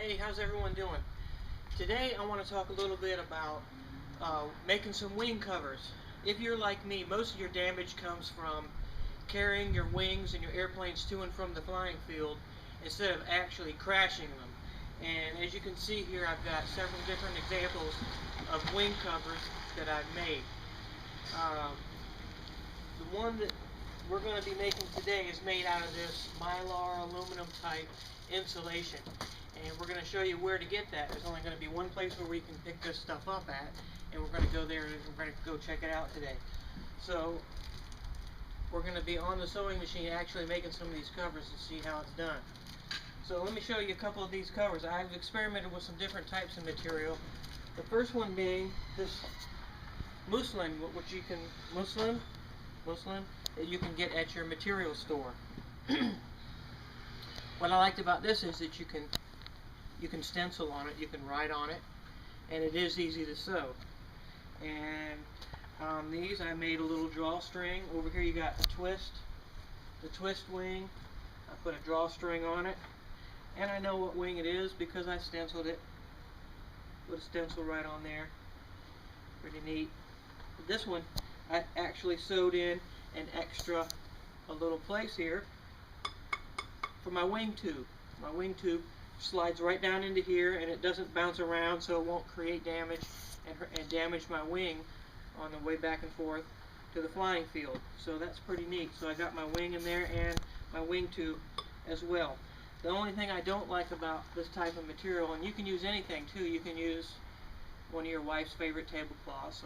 Hey, how's everyone doing? Today I want to talk a little bit about making some wing covers. If you're like me, most of your damage comes from carrying your wings and your airplanes to and from the flying field instead of actually crashing them. And as you can see here, I've got several different examples of wing covers that I've made. Um, the one that we're going to be making today is made out of this Mylar aluminum type insulation. And we're going to show you where to get that. There's only going to be one place where we can pick this stuff up at, and we're going to go there and we're going to go check it out today. So we're going to be on the sewing machine actually making some of these covers and see how it's done. So let me show you a couple of these covers. I've experimented with some different types of material. The first one being this muslin, which you can muslin that you can get at your material store. What I liked about this is that you can stencil on it, you can write on it, and it is easy to sew. And on these I made a little drawstring. Over here you got the twist wing. I put a drawstring on it, and I know what wing it is because I stenciled it. Put a stencil right on there. Pretty neat. This one I actually sewed in an extra a little place here for my wing tube. My wing tube slides right down into here and it doesn't bounce around, so it won't create damage and damage my wing on the way back and forth to the flying field. So that's pretty neat. So I got my wing in there and my wing tube as well. The only thing I don't like about this type of material, and you can use anything too, you can use one of your wife's favorite tablecloths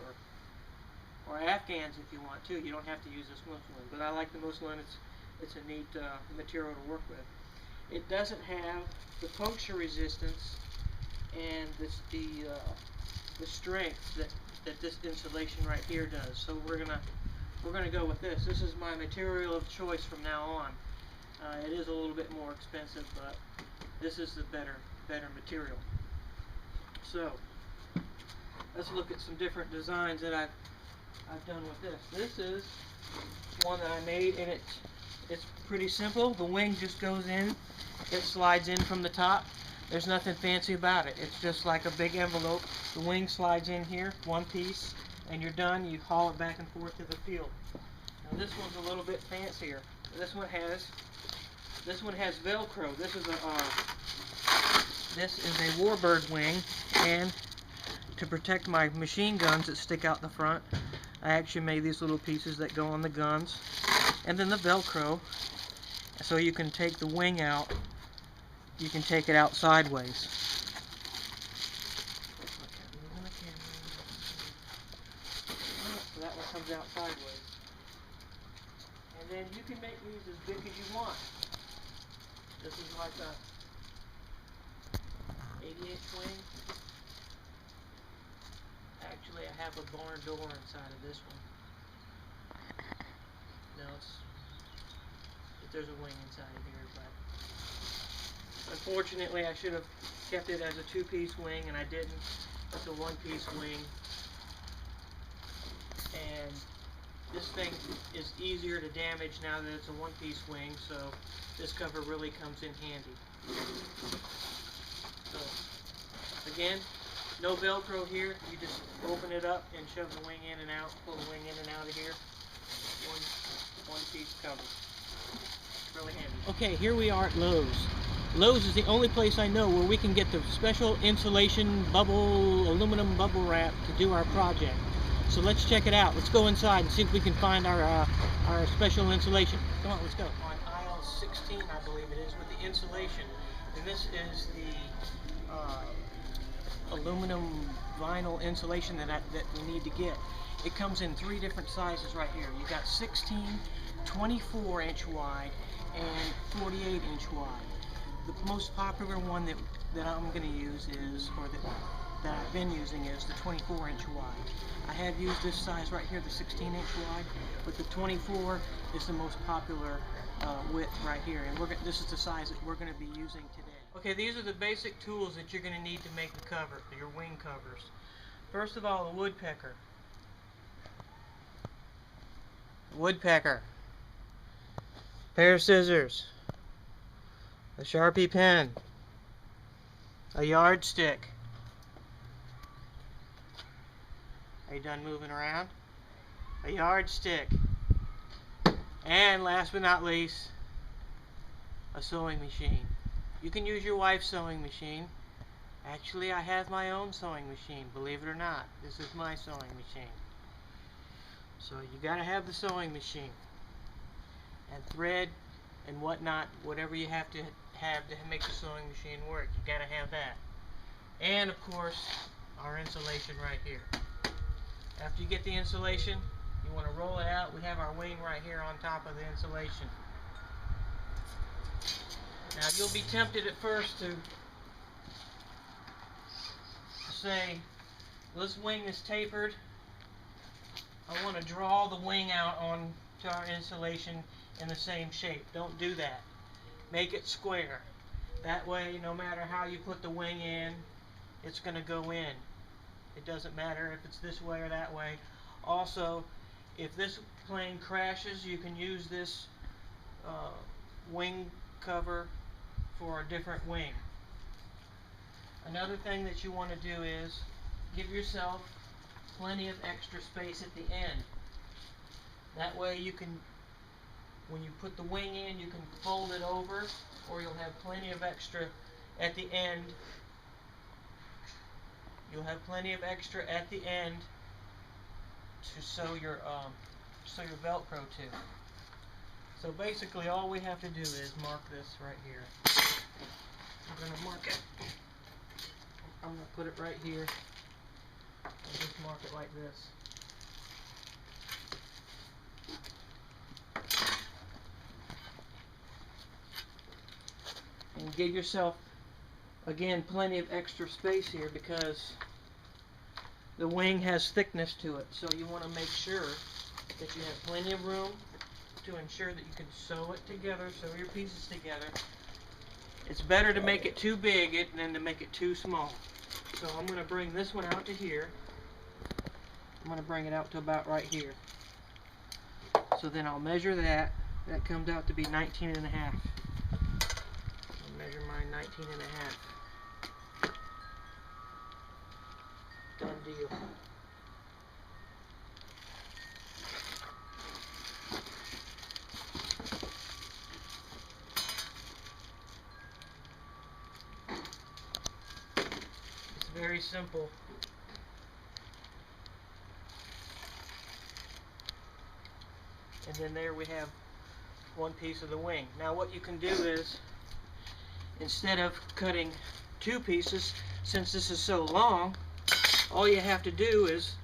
or Afghans if you want to. You don't have to use this muslin, but I like the muslin. It's a neat material to work with. It doesn't have the puncture resistance and the strength that this insulation right here does. So we're gonna go with this. This is my material of choice from now on. It is a little bit more expensive, but this is the better material. So let's look at some different designs that I've done with this. This is one that I made, and it's pretty simple. The wing just goes in, it slides in from the top. There's nothing fancy about it. It's just like a big envelope. The wing slides in here, one piece, and you're done. You haul it back and forth to the field. Now this one's a little bit fancier. This one has Velcro. This is a Warbird wing, and to protect my machine guns that stick out the front, I actually made these little pieces that go on the guns, and then the Velcro, so you can take the wing out. You can take it out sideways. So that one comes out sideways. And then you can make these as big as you want. This is like a 80-inch wing. Actually, I have a barn door inside of this one. No, there's a wing inside of here, but unfortunately I should have kept it as a two-piece wing, and I didn't. It's a one-piece wing, and this thing is easier to damage now that it's a one-piece wing, so this cover really comes in handy. So again, no Velcro here. You just open it up and shove the wing in and out, pull the wing in and out of here. One piece cover. Really handy. Okay, here we are at Lowe's. Lowe's is the only place I know where we can get the special insulation aluminum bubble wrap to do our project. So let's check it out. Let's go inside and see if we can find our special insulation. Come on, let's go. On aisle 16, I believe it is, with the insulation. And this is the aluminum vinyl insulation that we need to get. It comes in 3 different sizes right here. You got 16, 24-inch wide, and 48-inch wide. The most popular one that I'm going to use is, or that I've been using, is the 24-inch wide. I have used this size right here, the 16-inch wide, but the 24 is the most popular width right here, and this is the size that we're going to be using today. Okay, these are the basic tools that you're going to need to make the cover, your wing covers. First of all, a woodpecker. Pair of scissors, a Sharpie pen, a yardstick. Are you done moving around? A yardstick. And last but not least, a sewing machine. You can use your wife's sewing machine. Actually, I have my own sewing machine, believe it or not. This is my sewing machine. So you gotta have the sewing machine. And thread and whatnot, whatever you have to make the sewing machine work. You gotta have that. And of course, our insulation right here. After you get the insulation, you want to roll it out. We have our wing right here on top of the insulation. Now you'll be tempted at first to say, well, this wing is tapered. I want to draw the wing out onto our insulation in the same shape. Don't do that. Make it square. That way, no matter how you put the wing in, it's going to go in. It doesn't matter if it's this way or that way. Also, if this plane crashes, you can use this wing cover for a different wing. Another thing that you want to do is give yourself plenty of extra space at the end. That way you can, when you put the wing in, you can fold it over, or you'll have plenty of extra at the end. You'll have plenty of extra at the end to sew your Velcro to. So basically all we have to do is mark this right here. I'm going to mark it. I'm going to put it right here and just mark it like this. And give yourself, again, plenty of extra space here because the wing has thickness to it. So you want to make sure that you have plenty of room to ensure that you can sew it together, sew your pieces together. It's better to make it too big than to make it too small. So I'm going to bring this one out to here. I'm going to bring it out to about right here. So then I'll measure that. That comes out to be 19 and a half. I'll measure mine 19 and a half. Done deal. It's very simple. And then there we have one piece of the wing. Now what you can do is, instead of cutting two pieces, since this is so long, all you have to do is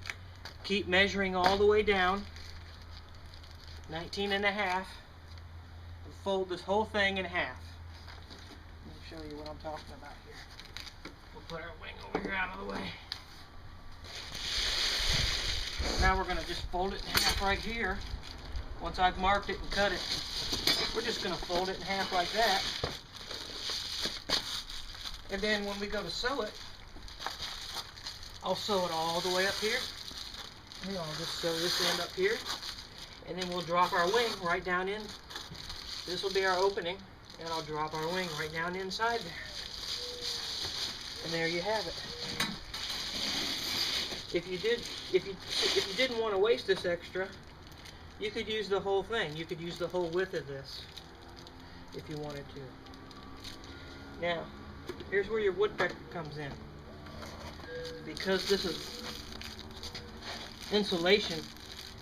keep measuring all the way down, 19 and a half, and fold this whole thing in half. Let me show you what I'm talking about here. We'll put our wing over here out of the way. Now we're going to just fold it in half right here. Once I've marked it and cut it, we're just going to fold it in half like that. And then when we go to sew it, I'll sew it all the way up here. And I'll just sew this end up here. And then we'll drop our wing right down in. This will be our opening. And I'll drop our wing right down inside there. And there you have it. If you didn't want to waste this extra, you could use the whole thing. You could use the whole width of this if you wanted to. Now, here's where your woodpecker comes in. Because this is insulation,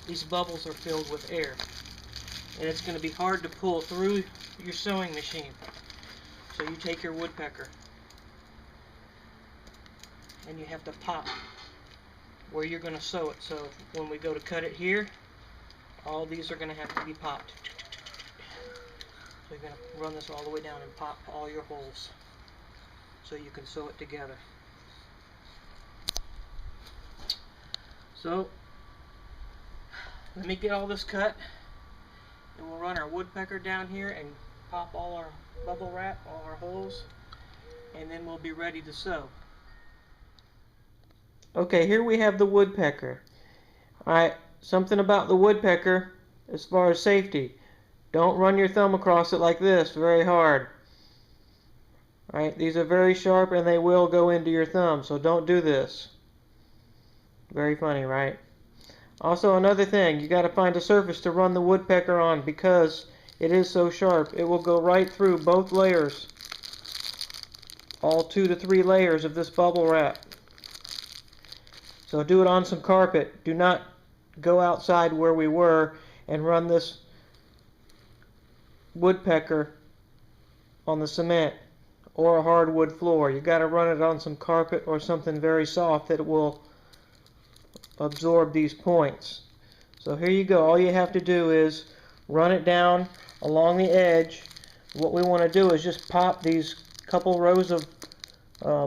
these bubbles are filled with air. And it's going to be hard to pull through your sewing machine. So you take your woodpecker and you have to pop where you're going to sew it. So when we go to cut it here, all these are going to have to be popped. So you're going to run this all the way down and pop all your holes so you can sew it together. So let me get all this cut, and we'll run our woodpecker down here and pop all our bubble wrap, all our holes, and then we'll be ready to sew. Okay, here we have the woodpecker. Alright, something about the woodpecker as far as safety. Don't run your thumb across it like this very hard. Right? These are very sharp and they will go into your thumb, so don't do this. Very funny, right? Also, another thing, you got to find a surface to run the woodpecker on because it is so sharp. It will go right through both layers, all 2 to 3 layers of this bubble wrap. So do it on some carpet. Do not go outside where we were and run this woodpecker on the cement or a hardwood floor. You got to run it on some carpet or something very soft that will absorb these points. So here you go. All you have to do is run it down along the edge. What we want to do is just pop these couple rows of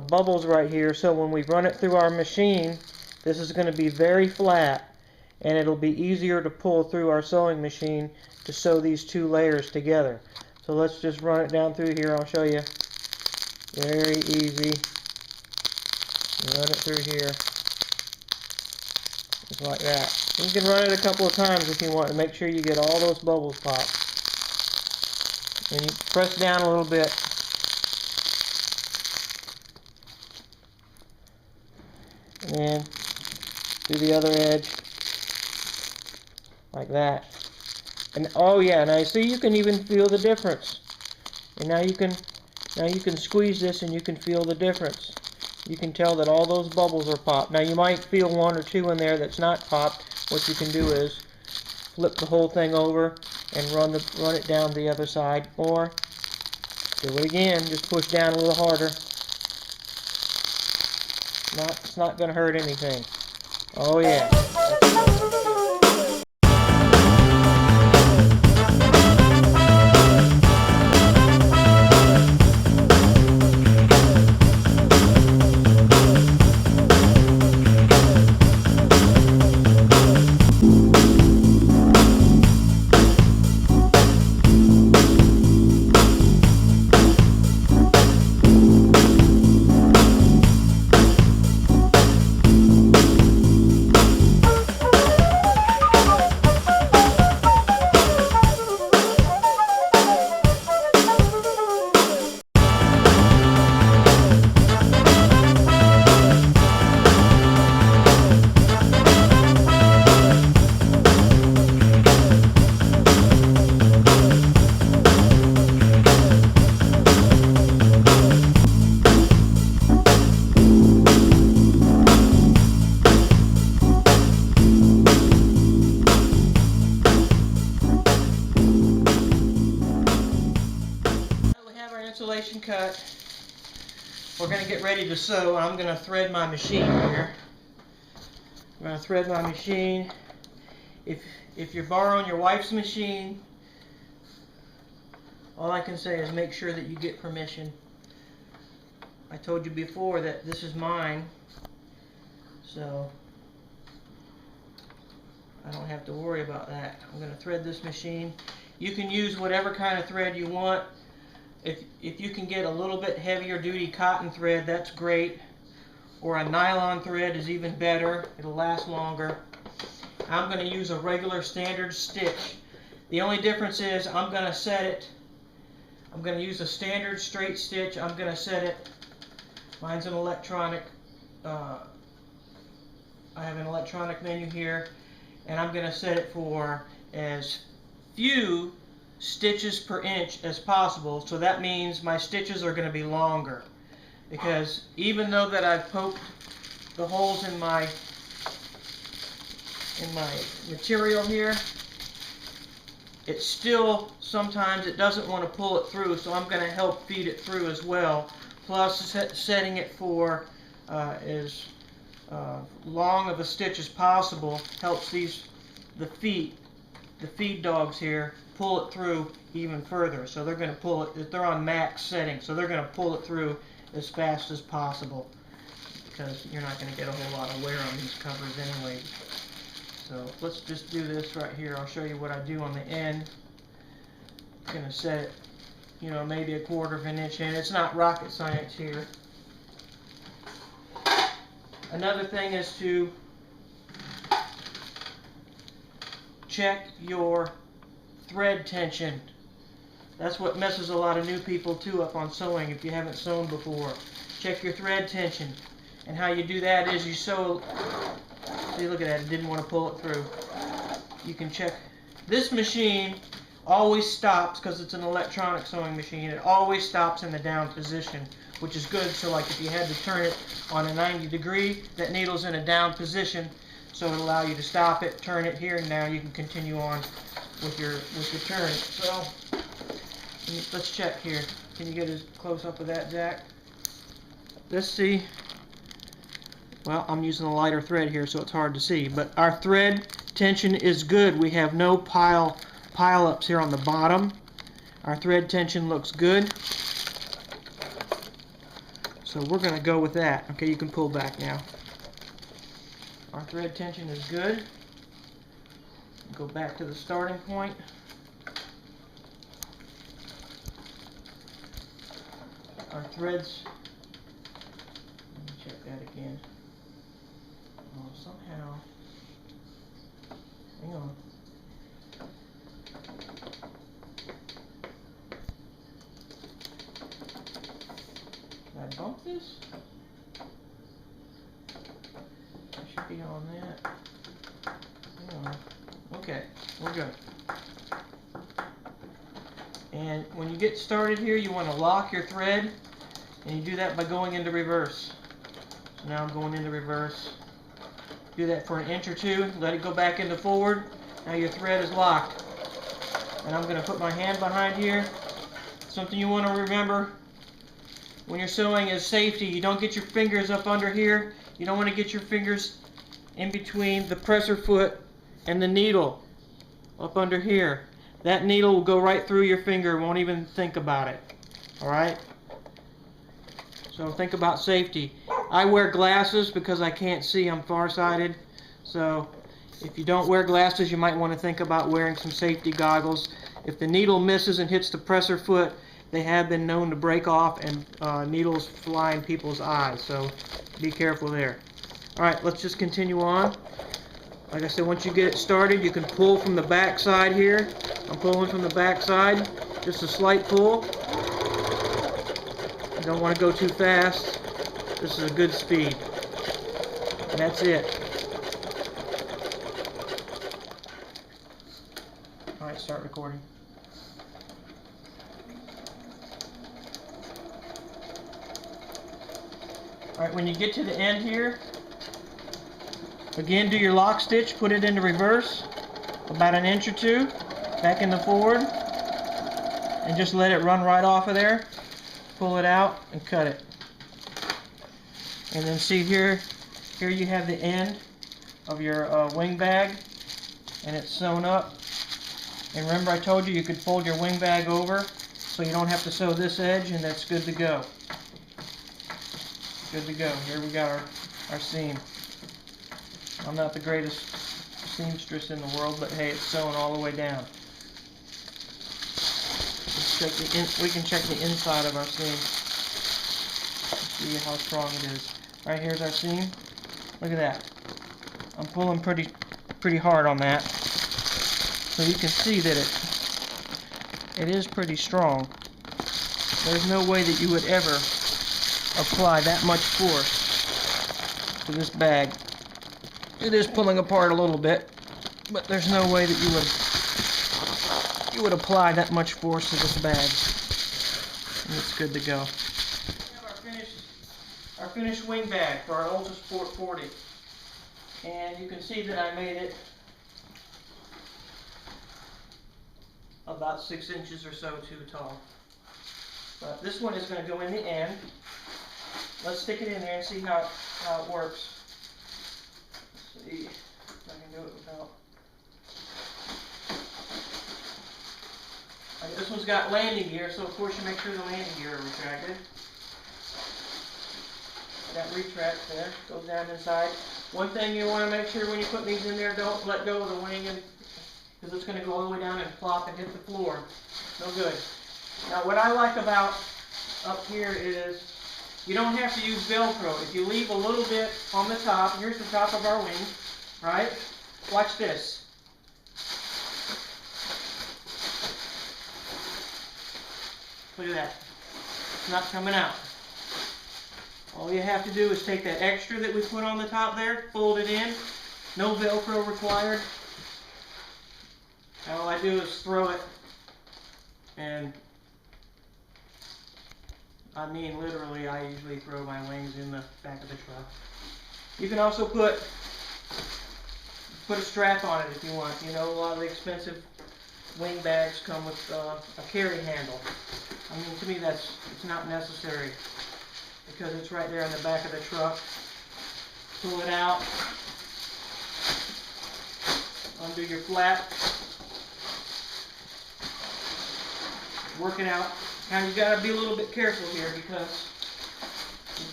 bubbles right here, so when we run it through our machine, this is going to be very flat and it'll be easier to pull through our sewing machine to sew these 2 layers together. So let's just run it down through here. I'll show you. Very easy. Run it through here. Just like that. You can run it a couple of times if you want to make sure you get all those bubbles popped. And you press down a little bit. And then do the other edge. Like that. And oh yeah, now you see you can even feel the difference. And now you can squeeze this and you can feel the difference. You can tell that all those bubbles are popped. Now you might feel 1 or 2 in there that's not popped. What you can do is flip the whole thing over and run it down the other side, or do it again. Just push down a little harder. It's not going to hurt anything. Oh yeah. Insulation cut. We're going to get ready to sew. I'm going to thread my machine here. I'm going to thread my machine. If you're borrowing your wife's machine, all I can say is make sure that you get permission. I told you before that this is mine, so I don't have to worry about that. I'm going to thread this machine. You can use whatever kind of thread you want. If you can get a little bit heavier duty cotton thread, that's great. Or a nylon thread is even better. It'll last longer. I'm going to use a regular standard stitch. The only difference is I'm going to set it. I'm going to use a standard straight stitch. I'm going to set it. Mine's an electronic. I have an electronic menu here, and I'm going to set it for as few stitches per inch as possible. So that means my stitches are going to be longer, because even though that I've poked the holes in my material here, it still sometimes it doesn't want to pull it through, so I'm going to help feed it through as well. Plus setting it for as long of a stitch as possible helps the feed dogs here pull it through even further. So they're going to pull it, they're on max setting, so they're going to pull it through as fast as possible, because you're not going to get a whole lot of wear on these covers anyway. So let's just do this right here. I'll show you what I do on the end. I'm going to set it, you know, maybe a 1/4 of an inch in. It's not rocket science here. Another thing is to check your thread tension That's what messes a lot of new people too up on sewing if you haven't sewn before. Check your thread tension. And how you do that is you sew. See, look at that, it didn't want to pull it through. You can check. This machine always stops, because it's an electronic sewing machine, it always stops in the down position, which is good. So like if you had to turn it on a 90 degree, that needle's in a down position, so it'll allow you to stop it, turn it here, and now you can continue on with your turn. So let's check here. Can you get a close up of that, Jack? Let's see. Well, I'm using a lighter thread here, so it's hard to see, but our thread tension is good. We have no pile-ups here on the bottom. Our thread tension looks good. So we're going to go with that. Okay, you can pull back now. Our thread tension is good. Go back to the starting point. Our threads, let me check that again. Oh, somehow, hang on. Can I bump this? I should be on that. Hang on. Okay, we're good. And when you get started here, you want to lock your thread, and you do that by going into reverse. So now I'm going into reverse. Do that for an inch or two, let it go back into forward. Now your thread is locked. And I'm going to put my hand behind here. Something you want to remember when you're sewing is safety. You don't get your fingers up under here. You don't want to get your fingers in between the presser foot and the needle up under here. That needle will go right through your finger, won't even think about it. Alright? So think about safety. I wear glasses because I can't see, I'm farsighted. So if you don't wear glasses, you might want to think about wearing some safety goggles. If the needle misses and hits the presser foot, they have been known to break off and needles fly in people's eyes. So be careful there. Alright, let's just continue on. Like I said, once you get it started, you can pull from the back side here. I'm pulling from the back side, just a slight pull. You don't want to go too fast. This is a good speed. And that's it. Alright, start recording. Alright, when you get to the end here, again, do your lock stitch, put it into reverse, about an inch or two, back into forward, and just let it run right off of there. Pull it out and cut it. And then see here you have the end of your wing bag, and it's sewn up. And remember I told you you could fold your wing bag over, so you don't have to sew this edge, and that's good to go. Good to go. Here we got our seam. I'm not the greatest seamstress in the world, but hey, it's sewn all the way down. We can check the inside of our seam. See how strong it is. Right, here's our seam. Look at that. I'm pulling pretty hard on that, so you can see that it is pretty strong. There's no way that you would ever apply that much force to this bag. It is pulling apart a little bit, but there's no way that you would apply that much force to this bag. And it's good to go. We have our finished wing bag for our Ultrasport 40. And you can see that I made it about 6 inches or so too tall. But this one is going to go in the end. Let's stick it in there and see how it works. Let's see if I can do it without. This one's got landing gear, so of course you make sure the landing gear are retracted. That retract there goes down inside. One thing you want to make sure when you put these in there, don't let go of the wing, because it's going to go all the way down and plop and hit the floor. No good. Now what I like about up here is you don't have to use Velcro. If you leave a little bit on the top, here's the top of our wing, right? Watch this. Look at that. It's not coming out. All you have to do is take that extra that we put on the top there, fold it in. No Velcro required. All I do is throw it, and I mean literally, I usually throw my wings in the back of the truck. You can also put a strap on it if you want. You know, a lot of the expensive wing bags come with a carry handle. I mean, to me it's not necessary because it's right there in the back of the truck. Pull it out, undo your flap, work it out. Now you got to be a little bit careful here because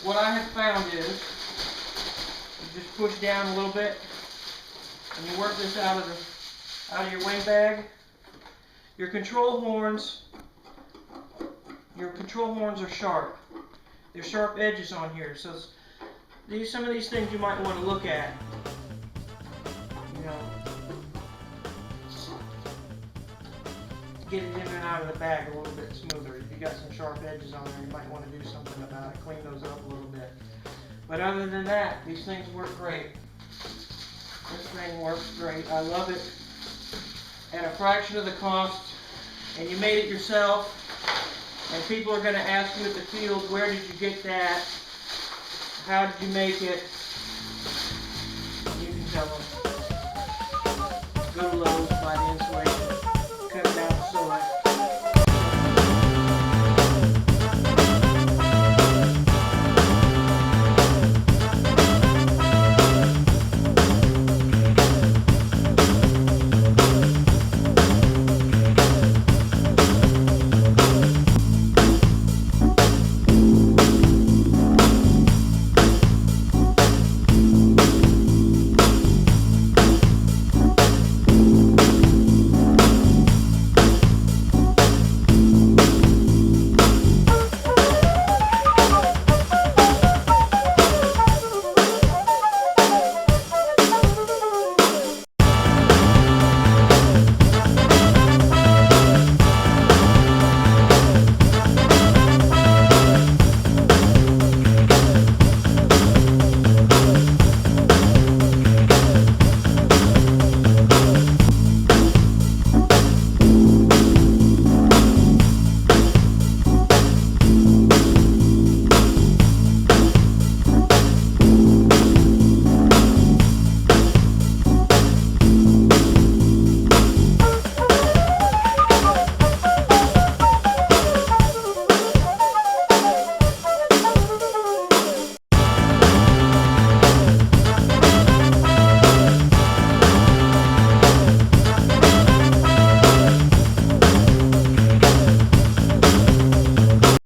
what I have found is you just push down a little bit and you work this out of your wing bag. Your control horns are sharp. There's sharp edges on here, so some of these things you might want to look at. You know, get it in and out of the bag a little bit smoother. If you got some sharp edges on there, you might want to do something about it. Clean those up a little bit. But other than that, these things work great. This thing works great. I love it. At a fraction of the cost, and you made it yourself. And people are going to ask you at the field, where did you get that? How did you make it?